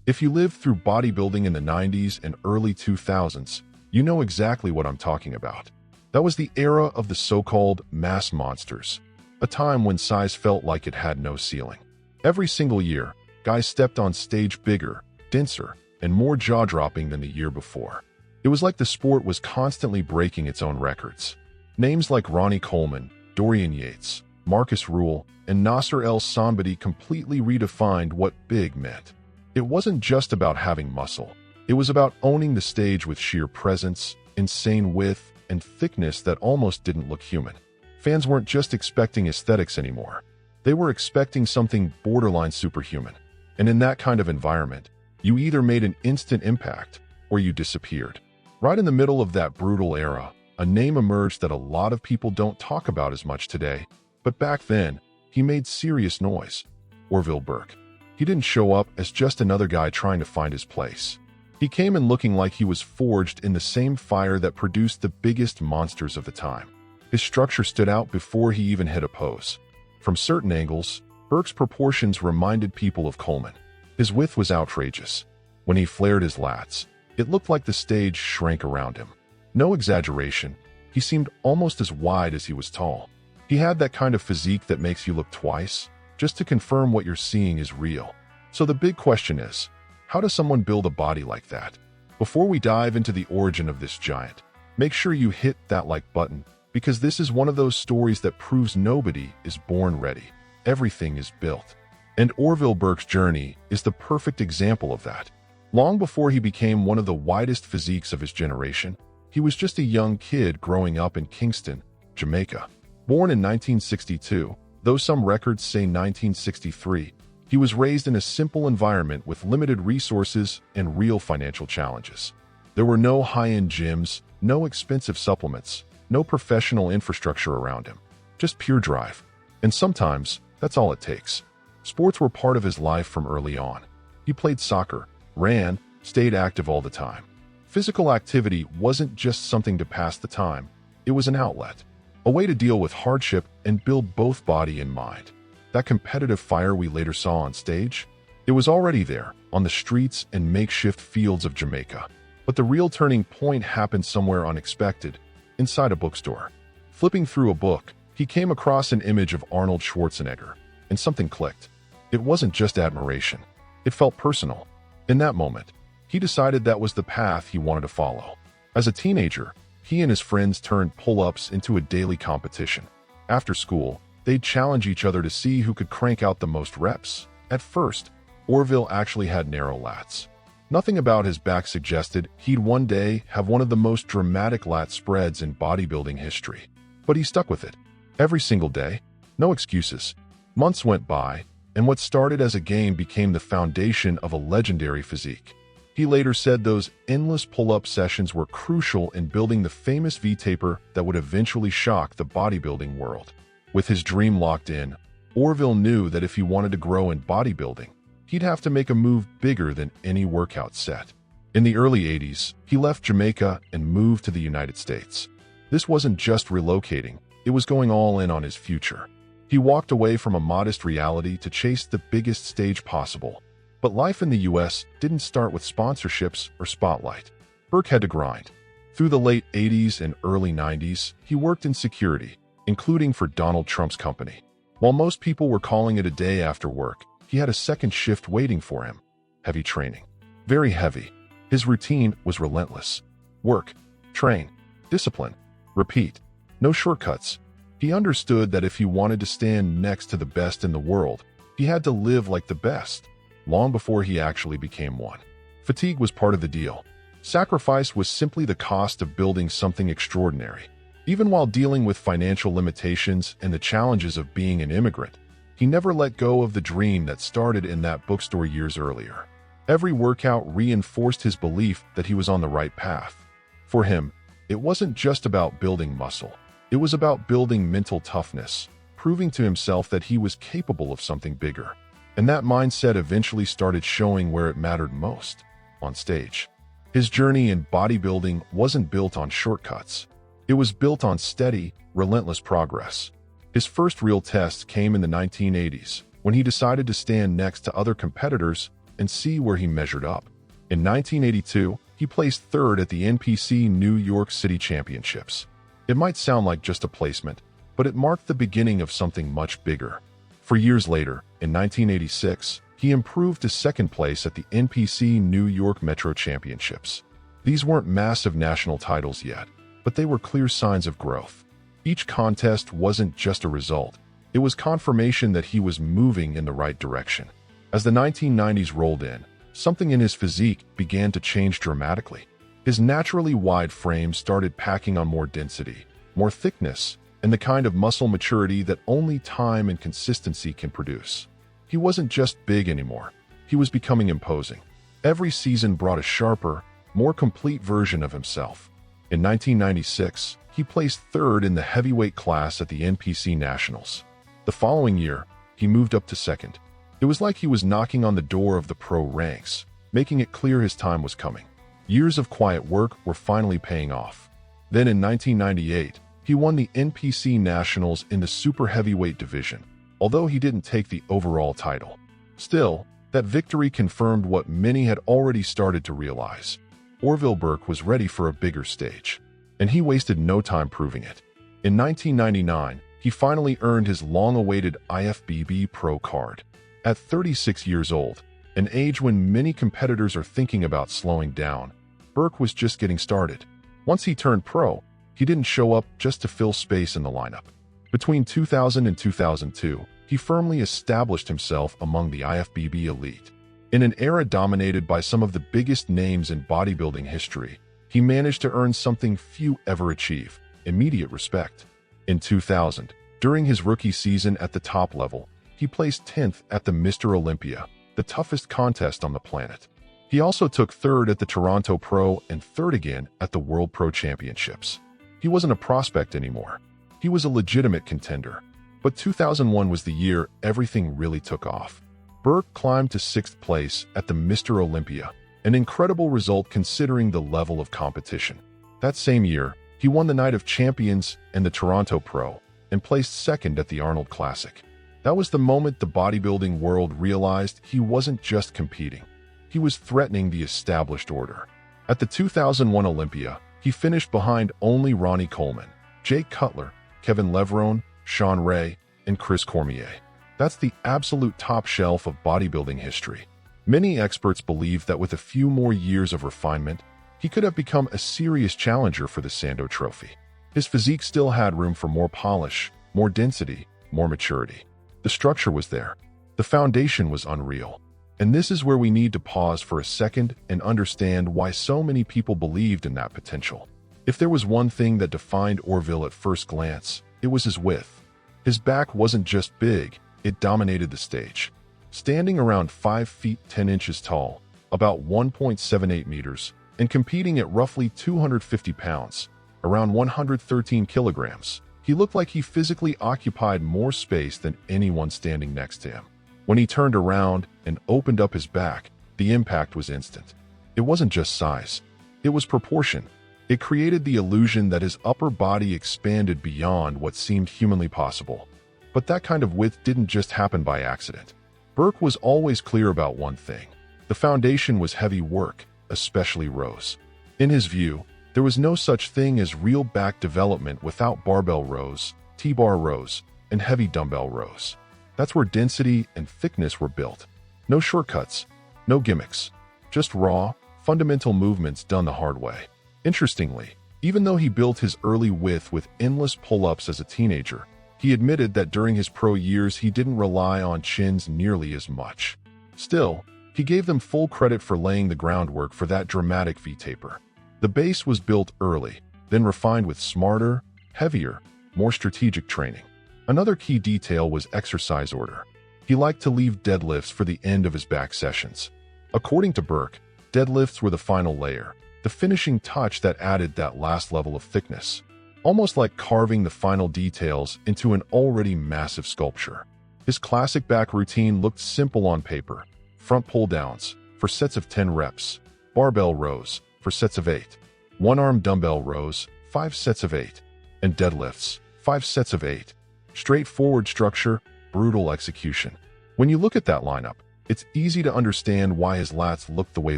If you lived through bodybuilding in the 90s and early 2000s, you know exactly what I'm talking about. That was the era of the so-called mass monsters, a time when size felt like it had no ceiling. Every single year, guys stepped on stage bigger, denser, and more jaw-dropping than the year before. It was like the sport was constantly breaking its own records. Names like Ronnie Coleman, Dorian Yates, Marcus Rule, and Nasser El-Sanbadi completely redefined what big meant. It wasn't just about having muscle. It was about owning the stage with sheer presence, insane width, and thickness that almost didn't look human. Fans weren't just expecting aesthetics anymore. They were expecting something borderline superhuman. And in that kind of environment, you either made an instant impact or you disappeared. Right in the middle of that brutal era, a name emerged that a lot of people don't talk about as much today, but back then, he made serious noise. Orville Burke. He didn't show up as just another guy trying to find his place. He came in looking like he was forged in the same fire that produced the biggest monsters of the time. His structure stood out before he even hit a pose. From certain angles, Burke's proportions reminded people of Coleman. His width was outrageous. When he flared his lats, it looked like the stage shrank around him. No exaggeration, he seemed almost as wide as he was tall. He had that kind of physique that makes you look twice, just to confirm what you're seeing is real. So the big question is, how does someone build a body like that? Before we dive into the origin of this giant, make sure you hit that like button, because this is one of those stories that proves nobody is born ready. Everything is built. And Orville Burke's journey is the perfect example of that. Long before he became one of the widest physiques of his generation, he was just a young kid growing up in Kingston, Jamaica. Born in 1962, though some records say 1963, he was raised in a simple environment with limited resources and real financial challenges. There were no high-end gyms, no expensive supplements, no professional infrastructure around him, just pure drive. And sometimes, that's all it takes. Sports were part of his life from early on. He played soccer, ran, stayed active all the time. Physical activity wasn't just something to pass the time, it was an outlet, a way to deal with hardship and build both body and mind. That competitive fire we later saw on stage, it was already there, on the streets and makeshift fields of Jamaica. But the real turning point happened somewhere unexpected, inside a bookstore. Flipping through a book, he came across an image of Arnold Schwarzenegger, and something clicked. It wasn't just admiration, it felt personal. In that moment, he decided that was the path he wanted to follow. As a teenager, he and his friends turned pull-ups into a daily competition. After school, they'd challenge each other to see who could crank out the most reps. At first, Orville actually had narrow lats. Nothing about his back suggested he'd one day have one of the most dramatic lat spreads in bodybuilding history. But he stuck with it. Every single day. No excuses. Months went by, and what started as a game became the foundation of a legendary physique. He later said those endless pull-up sessions were crucial in building the famous V-taper that would eventually shock the bodybuilding world. With his dream locked in, Orville knew that if he wanted to grow in bodybuilding, he'd have to make a move bigger than any workout set. In the early 80s, he left Jamaica and moved to the United States. This wasn't just relocating, it was going all in on his future. He walked away from a modest reality to chase the biggest stage possible. But life in the US didn't start with sponsorships or spotlight. Burke had to grind. Through the late 80s and early 90s, he worked in security, including for Donald Trump's company. While most people were calling it a day after work, he had a second shift waiting for him. Heavy training. Very heavy. His routine was relentless. Work, train, discipline, repeat. No shortcuts. He understood that if he wanted to stand next to the best in the world, he had to live like the best, long before he actually became one. Fatigue was part of the deal. Sacrifice was simply the cost of building something extraordinary. Even while dealing with financial limitations and the challenges of being an immigrant, he never let go of the dream that started in that bookstore years earlier. Every workout reinforced his belief that he was on the right path. For him, it wasn't just about building muscle. It was about building mental toughness, proving to himself that he was capable of something bigger. And that mindset eventually started showing where it mattered most, on stage. His journey in bodybuilding wasn't built on shortcuts. It was built on steady, relentless progress. His first real test came in the 1980s, when he decided to stand next to other competitors and see where he measured up. In 1982, he placed third at the NPC New York City Championships. It might sound like just a placement, but it marked the beginning of something much bigger. For years later, in 1986, he improved to second place at the NPC New York Metro Championships. These weren't massive national titles yet, but they were clear signs of growth. Each contest wasn't just a result. It was confirmation that he was moving in the right direction. As the 1990s rolled in, something in his physique began to change dramatically. His naturally wide frame started packing on more density, more thickness, and the kind of muscle maturity that only time and consistency can produce. He wasn't just big anymore. He was becoming imposing. Every season brought a sharper, more complete version of himself. In 1996, he placed third in the heavyweight class at the NPC Nationals. The following year, he moved up to second. It was like he was knocking on the door of the pro ranks, making it clear his time was coming. Years of quiet work were finally paying off. Then in 1998, he won the NPC Nationals in the super heavyweight division, although he didn't take the overall title. Still, that victory confirmed what many had already started to realize. Orville Burke was ready for a bigger stage, and he wasted no time proving it. In 1999, he finally earned his long-awaited IFBB Pro card. At 36 years old, an age when many competitors are thinking about slowing down, Burke was just getting started. Once he turned pro, he didn't show up just to fill space in the lineup. Between 2000 and 2002, he firmly established himself among the IFBB elite. In an era dominated by some of the biggest names in bodybuilding history, he managed to earn something few ever achieve: immediate respect. In 2000, during his rookie season at the top level, he placed 10th at the Mr. Olympia, the toughest contest on the planet. He also took third at the Toronto Pro and third again at the World Pro Championships. He wasn't a prospect anymore. He was a legitimate contender. But 2001 was the year everything really took off. Burke climbed to 6th place at the Mr. Olympia, an incredible result considering the level of competition. That same year, he won the Night of Champions and the Toronto Pro, and placed second at the Arnold Classic. That was the moment the bodybuilding world realized he wasn't just competing. He was threatening the established order. At the 2001 Olympia, he finished behind only Ronnie Coleman, Jake Cutler, Kevin Levrone, Sean Ray, and Chris Cormier. That's the absolute top shelf of bodybuilding history. Many experts believe that with a few more years of refinement, he could have become a serious challenger for the Sando Trophy. His physique still had room for more polish, more density, more maturity. The structure was there. The foundation was unreal. And this is where we need to pause for a second and understand why so many people believed in that potential. If there was one thing that defined Orville at first glance, it was his width. His back wasn't just big, it dominated the stage. Standing around 5 feet 10 inches tall, about 1.78 meters, and competing at roughly 250 pounds, around 113 kilograms, he looked like he physically occupied more space than anyone standing next to him. When he turned around and opened up his back, the impact was instant. It wasn't just size, it was proportion. It created the illusion that his upper body expanded beyond what seemed humanly possible. But that kind of width didn't just happen by accident. Burke was always clear about one thing. The foundation was heavy work, especially rows. In his view, there was no such thing as real back development without barbell rows, T-bar rows, and heavy dumbbell rows. That's where density and thickness were built. No shortcuts, no gimmicks, just raw, fundamental movements done the hard way. Interestingly, even though he built his early width with endless pull-ups as a teenager, he admitted that during his pro years he didn't rely on chins nearly as much. Still, he gave them full credit for laying the groundwork for that dramatic V-taper. The base was built early, then refined with smarter, heavier, more strategic training. Another key detail was exercise order. He liked to leave deadlifts for the end of his back sessions. According to Burke, deadlifts were the final layer, the finishing touch that added that last level of thickness, almost like carving the final details into an already massive sculpture. His classic back routine looked simple on paper: front pull-downs for sets of 10 reps, barbell rows for sets of 8, one-arm dumbbell rows, 5 sets of 8, and deadlifts, 5 sets of 8. Straightforward structure, brutal execution. When you look at that lineup, It's easy to understand why his lats looked the way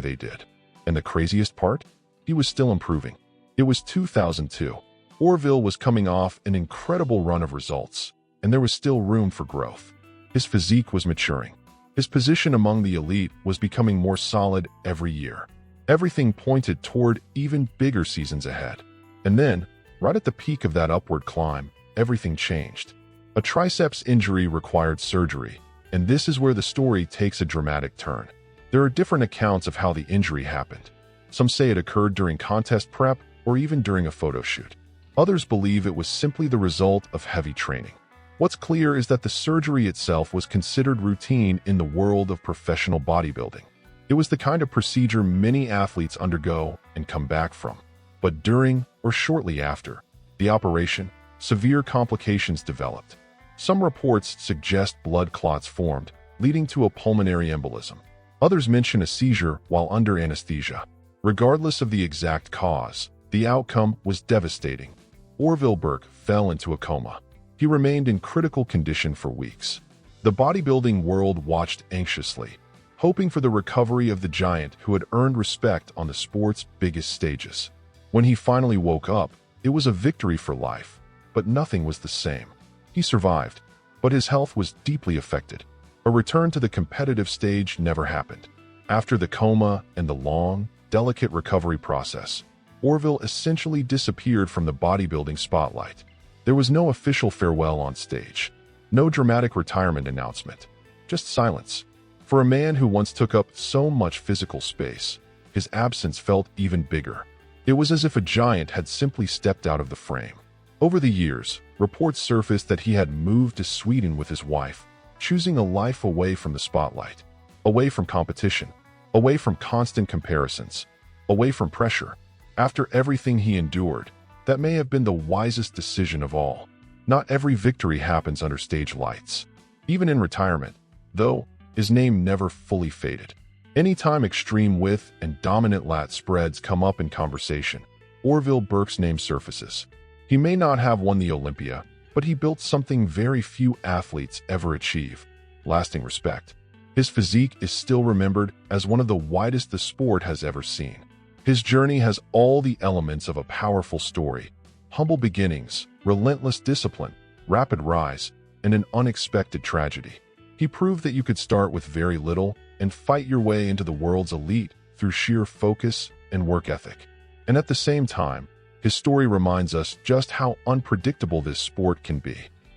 they did. And the craziest part? He was still improving. It was 2002. Orville was coming off an incredible run of results, and there was still room for growth. His physique was maturing. His position among the elite was becoming more solid every year. Everything pointed toward even bigger seasons ahead. And then, right at the peak of that upward climb, everything changed. A triceps injury required surgery, and this is where the story takes a dramatic turn. There are different accounts of how the injury happened. Some say it occurred during contest prep or even during a photo shoot. Others believe it was simply the result of heavy training. What's clear is that the surgery itself was considered routine in the world of professional bodybuilding. It was the kind of procedure many athletes undergo and come back from. But during or shortly after the operation, severe complications developed. Some reports suggest blood clots formed, leading to a pulmonary embolism. Others mention a seizure while under anesthesia. Regardless of the exact cause, the outcome was devastating. Orville Burke fell into a coma. He remained in critical condition for weeks. The bodybuilding world watched anxiously, hoping for the recovery of the giant who had earned respect on the sport's biggest stages. When he finally woke up, it was a victory for life, but nothing was the same. He survived, but his health was deeply affected. A return to the competitive stage never happened. After the coma and the long, delicate recovery process, Orville essentially disappeared from the bodybuilding spotlight. There was no official farewell on stage, no dramatic retirement announcement, just silence. For a man who once took up so much physical space, his absence felt even bigger. It was as if a giant had simply stepped out of the frame. Over the years, reports surfaced that he had moved to Sweden with his wife, choosing a life away from the spotlight, away from competition, away from constant comparisons, away from pressure. After everything he endured, that may have been the wisest decision of all. Not every victory happens under stage lights. Even in retirement, though, his name never fully faded. Anytime extreme width and dominant lat spreads come up in conversation, Orville Burke's name surfaces. He may not have won the Olympia, but he built something very few athletes ever achieve: lasting respect. His physique is still remembered as one of the widest the sport has ever seen. His journey has all the elements of a powerful story: humble beginnings, relentless discipline, rapid rise, and an unexpected tragedy. He proved that you could start with very little and fight your way into the world's elite through sheer focus and work ethic. And at the same time, his story reminds us just how unpredictable this sport can be.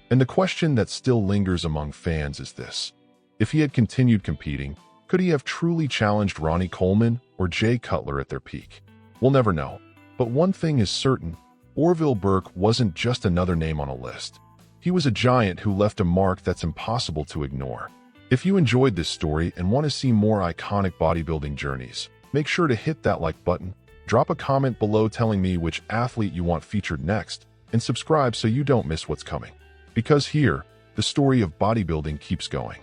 And the question that still lingers among fans is this: if he had continued competing, could he have truly challenged Ronnie Coleman or Jay Cutler at their peak? We'll never know. But one thing is certain: Orville Burke wasn't just another name on a list. He was a giant who left a mark that's impossible to ignore. If you enjoyed this story and want to see more iconic bodybuilding journeys, make sure to hit that like button, drop a comment below telling me which athlete you want featured next, and subscribe so you don't miss what's coming. Because here, the story of bodybuilding keeps going.